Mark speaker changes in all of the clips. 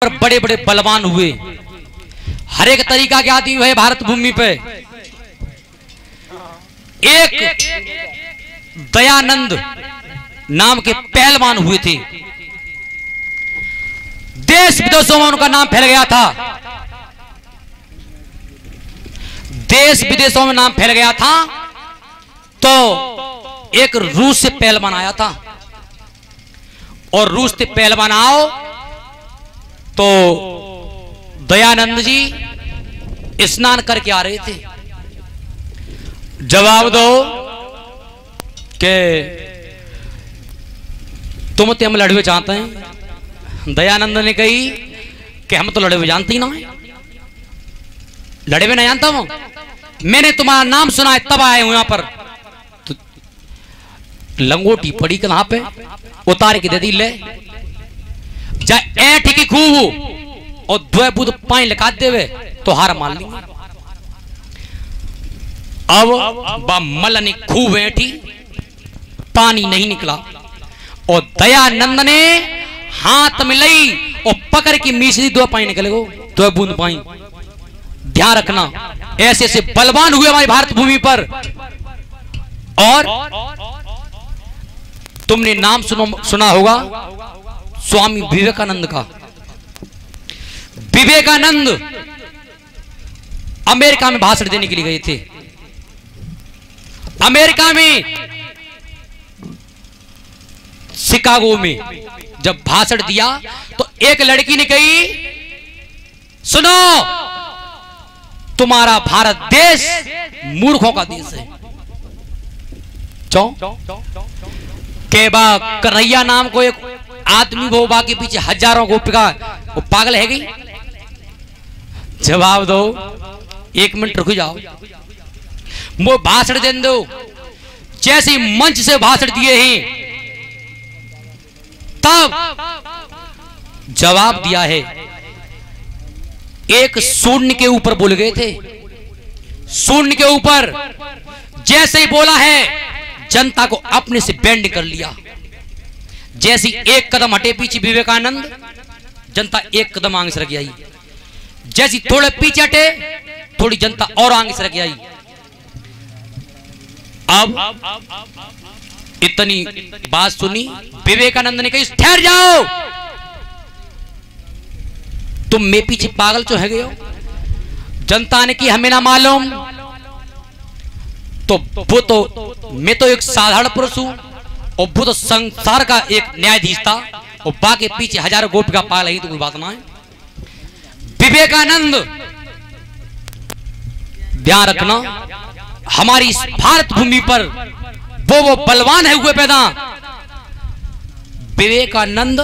Speaker 1: पर बड़े बड़े बलवान हुए। हर एक तरीका क्या थी वह भारत भूमि पे। एक दयानंद नाम के पहलवान हुए थे। देश विदेशों में उनका नाम फैल गया था। देश विदेशों में नाम फैल गया था। तो एक रूस से पहलवान आया था और रूस से पहलवान आओ तो दयानंद जी स्नान करके आ रहे थे। जवाब दो कि तुम तो हम लड़वे चाहते हैं। दयानंद ने कही कि हम तो लड़वे जानते ही ना है, लड़वे नहीं जानता हूं, मैंने तुम्हारा नाम सुना है तब आए हूं यहां पर। तो लंगोटी पड़ी कहां पे, उतार के दे दी, ले जा ऐठ की खूब और द्वे बुध पानी लगा देवे तो हार मान ली। अब मल ने खूब ऐठी, पानी नहीं निकला और दयानंद ने हाथ में लई और पकड़ की मीसरी दो पानी निकले गो, दो बूंद पानी। ध्यान रखना, ऐसे ऐसे बलवान हुए हमारी भारत भूमि पर। और तुमने नाम सुना होगा स्वामी विवेकानंद का। विवेकानंद अमेरिका में भाषण देने के लिए गए थे। अमेरिका में शिकागो में जब भाषण दिया तो एक लड़की ने कही, सुनो तुम्हारा भारत देश मूर्खों का देश है। के बा कन्हैया नाम को एक आदमी वो बाकी पीछे हजारों गोपिका, वो पागल है गई। जवाब दो, एक मिनट रुक जाओ, वो भाषण दे दो। जैसे मंच से भाषण दिए हैं तब जवाब दिया है। एक शून्य के ऊपर बोल गए थे, शून्य के ऊपर जैसे ही बोला है जनता को अपने से बैंड कर लिया। जैसे एक कदम हटे पीछे विवेकानंद, जनता एक कदम आगे सरक आई। जैसी थोड़े पीछे हटे थोड़ी जनता और आगे सरक आई। अब इतनी बात सुनी, विवेकानंद ने कही ठहर जाओ, तुम मैं पीछे पागल जो है गए हो। जनता ने की हमें ना मालूम, तो वो तो मैं तो एक साधारण पुरुष हूं और वो तो संसार का एक न्यायाधीश था और बाकी पीछे हजारों गोपिका पागल है, तो कोई बात ना है। विवेकानंद, ध्यान रखना, हमारी इस भारत भूमि पर वो बलवान है हुए पैदा। विवेकानंद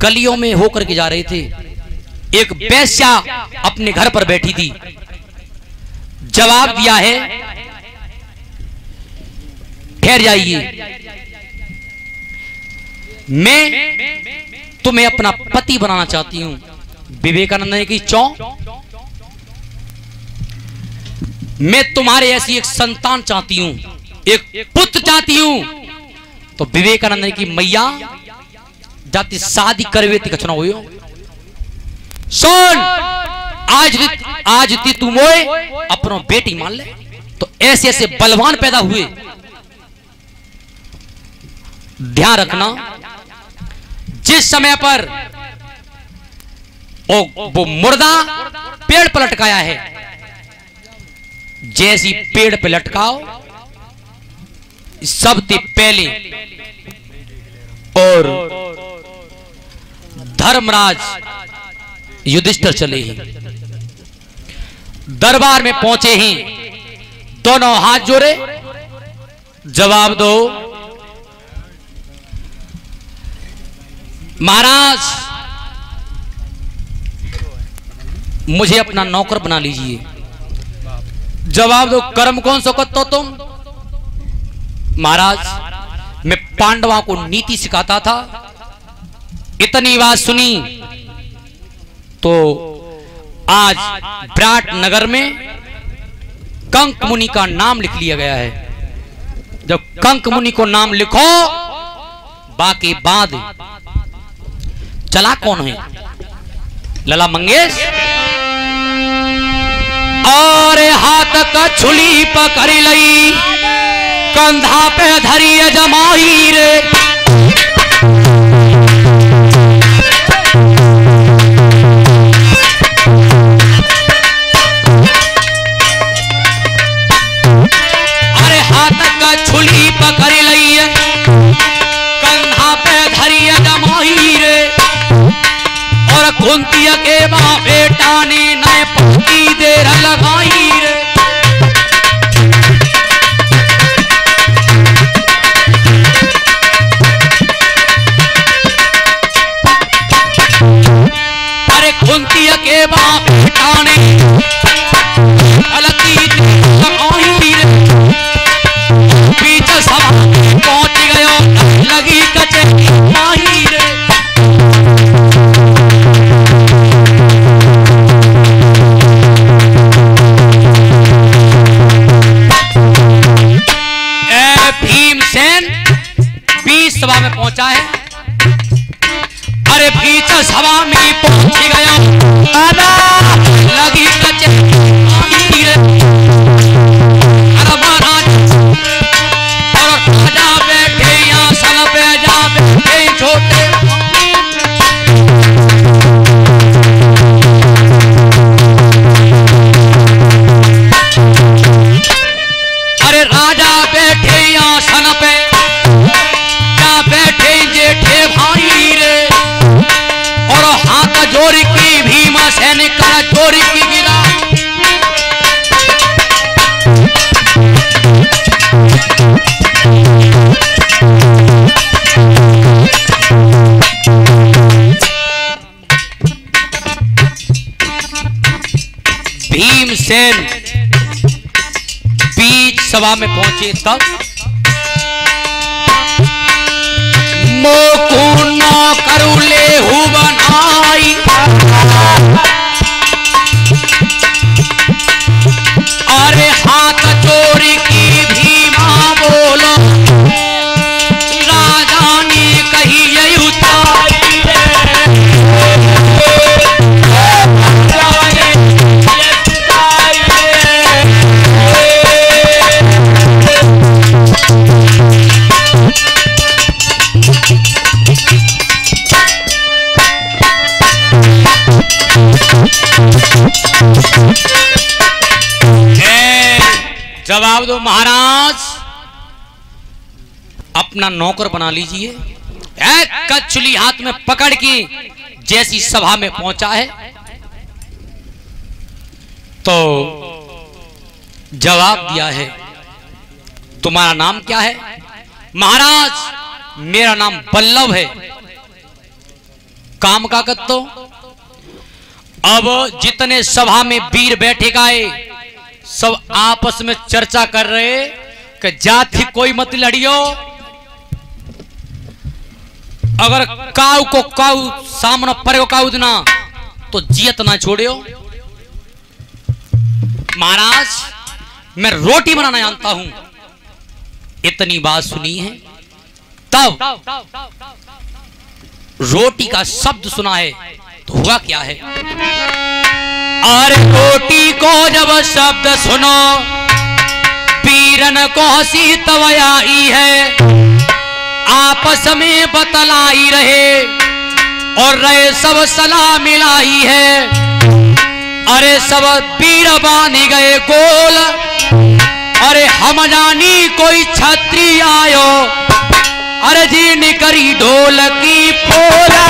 Speaker 1: गलियों में होकर के जा रहे थे। एक वेश्या अपने घर पर बैठी थी। जवाब दिया है ठहर जाइए, मैं तुम्हें अपना पति बनाना चाहती हूं। विवेकानंद ने की चौ, मैं तुम्हारे ऐसी एक संतान चाहती हूं, एक पुत्र चाहती हूं। तो विवेकानंद ने की मैया जाती शादी करवे कचना हो। सुन, आज तू मोए अपनो बेटी मान ले। तो ऐसे ऐसे बलवान पैदा हुए। ध्यान रखना, जिस समय पर वो मुर्दा पेड़ पर लटकाया है, जैसी पेड़ पे लटकाओ सबसे पहले और धर्मराज युधिष्ठिर चले ही दरबार में पहुंचे ही, दोनों हाथ जोड़े। जवाब दो महाराज, मुझे अपना नौकर बना लीजिए। जवाब दो कर्म कौन सा करते हो तुम? महाराज, मैं पांडवों को नीति सिखाता था। इतनी बात सुनी तो आज विराट नगर में कंक मुनि का नाम लिख लिया गया है। जब कंक मुनि को नाम लिखो, बाकी बाद चला कौन है? लला मंगेश और हाथ का छुली पकड़ लई कंधा पे धरी जमाई रे अरे हाथ का छुली पकड़ लई कंधा पे धरी जमाई रे और कुंती के मां बेटा ने नए पक्की देर लगाई रे अरे कुंती के मां बेटा ने अलती लगाई रे पीछे सभा पहुंच गयो लगी कचहरी माही रे भीमसेन बीच सभा में पहुंचा है। अरे बीच सभा में पहुंच गया लगी कचहरी अरे महाराज और राजा बैठे आसन पे जा बैठे छोटे अरे राजा बैठे आसन पे क्या बैठे जेठे भाई रे और हाथ जोड़ की भीमसेन का जोड़ की गिरा भीमसेन बीच सभा में पहुंचे तब मोकू न करू ले हु बनाई अरे हाथ चोरी की भीमा बोलो राजा ने कही यही उतारी जवाब दो महाराज अपना नौकर बना लीजिए। कचुली हाथ में पकड़ के जैसी सभा में पहुंचा है तो जवाब दिया है तुम्हारा नाम क्या है? महाराज मेरा नाम बल्लभ है। काम का कत्तो अब जितने सभा में वीर बैठे गाए सब आपस में चर्चा कर रहे कि जाति कोई मत लड़ियो, अगर काऊ को काऊ सामने पर को काऊ देना तो जियत ना छोड़ियो। महाराज मैं रोटी बनाना जानता हूं। इतनी बात सुनी है तब रोटी का शब्द सुना है तो हुआ क्या है? अरे रोटी को जब शब्द सुनो पीरन को हंसी तवयाई है, आपस में बतलाई रहे और रहे सब सलाह मिलाई है। अरे सब पीर बानी गए गोल, अरे हम जानी कोई छत्री आयो, अरे जी निकरी ढोल की पोला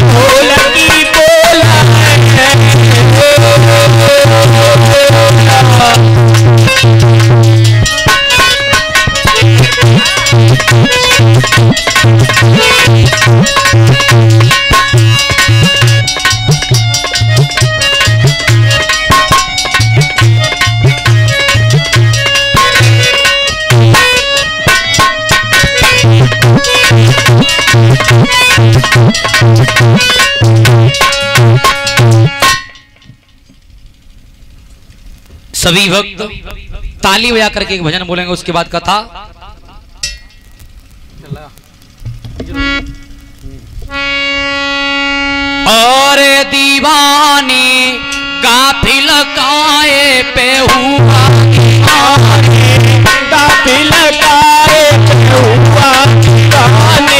Speaker 1: ढोल की पोला सभी भक्त ताली बजा करके एक भजन बोलेंगे, उसके बाद कथा और दीवाने गाफिल काए पे हुआ दीवाने,
Speaker 2: गाफिल काए पे हुआ दीवाने,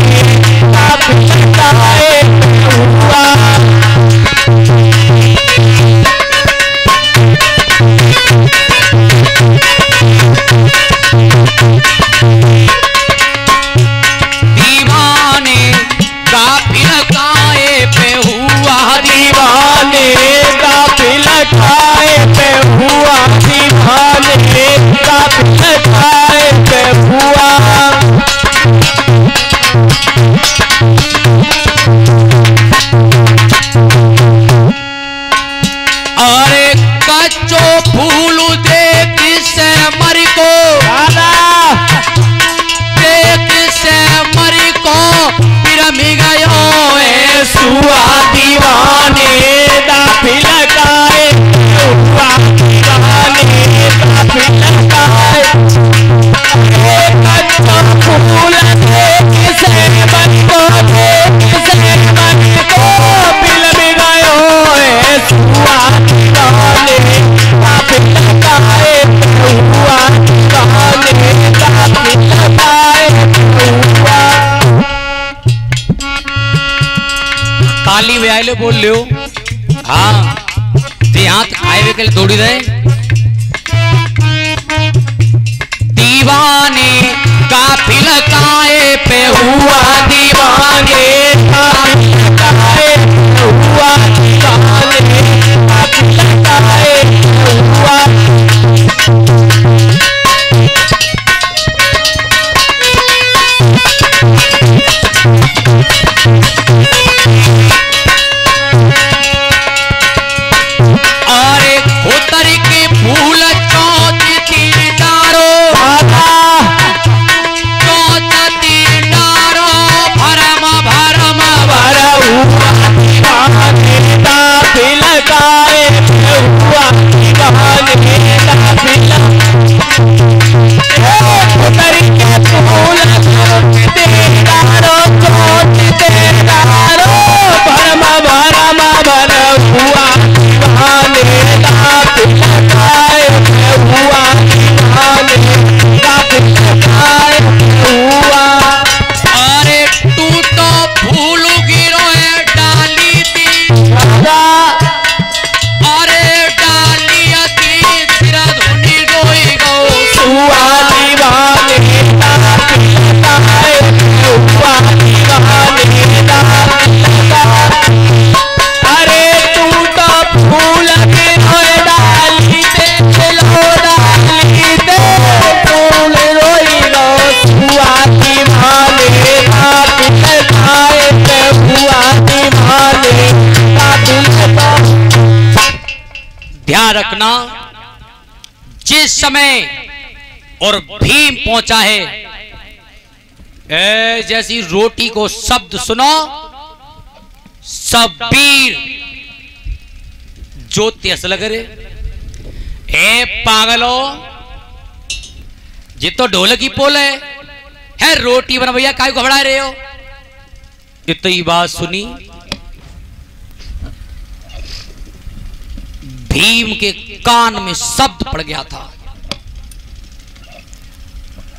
Speaker 2: गाफिल काए पे हुआ।
Speaker 1: दीवाने गाफिल काए पे हुआ,
Speaker 2: दीवाने गाफिल काए पे हुआ, दीवाने गाफिल काए पे हुआ।
Speaker 1: अरे कच्चो फूल देख से मरी को, देख से मरी को पिरमी गयो
Speaker 2: सुआ। दीवाने गाफिल काए हुआ, दीवाने गाफिल काए। कच्चो फूल देख से मरी को, देख से मरी को पिरमी गयो सुआ। दीवाने गाफिल काए हुआ, दीवाने गाफिल काए हुआ।
Speaker 1: ताली बजाए बोल लो। हाँ ते हाथ खाए वे के लिए दौड़ी रहे। दीवाने गाफिल काए पे हुआ,
Speaker 2: दीवाने गाफिल काए हुआ, दीवाने गाफिल काए हुआ।
Speaker 1: अरे खोतर के फूल चौथ तीडारो, चौथ तीडारो भरम भरम
Speaker 2: भर हुआ। दीवाने गाफिल काए हुआ, दीवाने गाफिल। खोतर के फूल तीडारो, चौथ तीडारो भरम भरम भर हुआ। दीवाने गाफिल काए हुआ, दीवाने गाफिल काए हुआ।
Speaker 1: अरे टूटो फूल गिरो डाली थी, अरे डाली थी सिर धुनी रोई गो
Speaker 2: सुआ। दीवाने गाफिल काए हुआ, दीवाने गाफिल काए। अरे टूटा फूल गिरो डाली ते, लो डाली ते फूल रोई लो सुआ। दीवाने गाफिल काए हुआ, दीवाने गाफिल काए।
Speaker 1: ध्यान रखना, जिस समय और भीम पहुंचा है, जैसी रोटी को शब्द सुनो सब वीर जो तेस लग रहे। ए पागलो, जी तो ढोल की पोल है रोटी बना भैया काय घबरा रहे हो। इतनी बात सुनी, भीम के कान में शब्द पड़ गया था।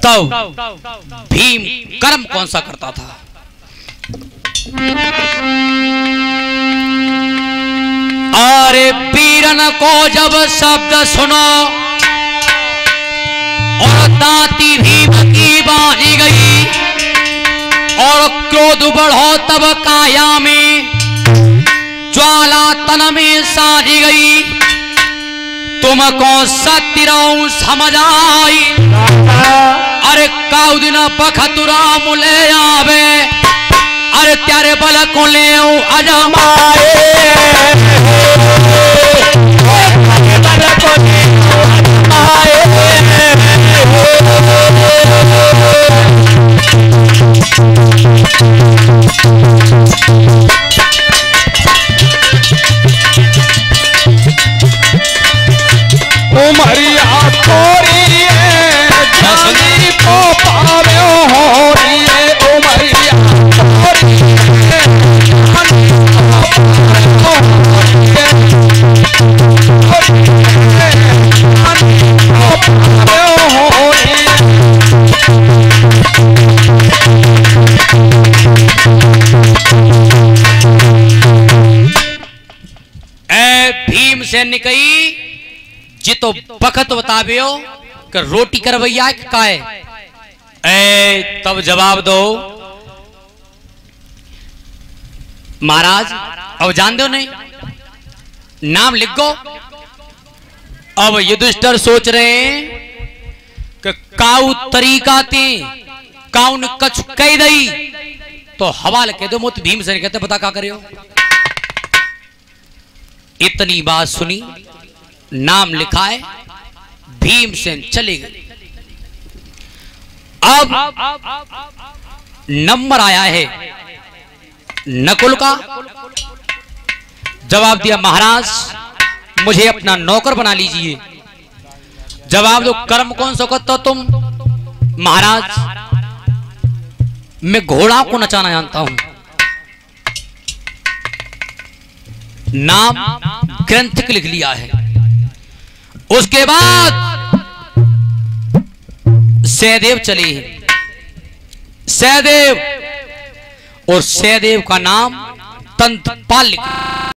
Speaker 1: तब भीम कर्म कौन सा करता था। अरे वीरन को जब शब्द सुनो और दांती भीम की बांधी गई और क्रोध बढ़ो तब काया में ज्वाला तन में साधी गई। तुमको सत्य समझ आई, अरे काउ दिन पखतुरा मुले आवे, अरे त्यारे बल को ले अजमाए, बल को ले अजमाए।
Speaker 2: उमरिया तोरी जानी को पावे हो रही है। उमरिया तोरी
Speaker 1: सेन ने कही जी तो बखत बताबियो कि रोटी करवैया का है। ए तब जवाब दो महाराज अब जान दो नहीं नाम लिख गो। अब युधिष्ठिर सोच रहे हैं कि काऊ तरीका ती काऊ ने कछ कह दई तो हवाल कह दो मुत भीमसेन कहते पता क्या करियो। इतनी बात सुनी नाम लिखा है भीमसेन चले गए। अब नंबर आया है नकुल का। जवाब दिया महाराज मुझे अपना नौकर बना लीजिए। जवाब दो कर्म कौन सा करते हो तुम? महाराज मैं घोड़ा को नचाना जानता हूं। नाम ग्रंथ लिख लिया है। उसके बाद सहदेव चले हैं। सहदेव और सहदेव का नाम तंत्रपाल लिखा।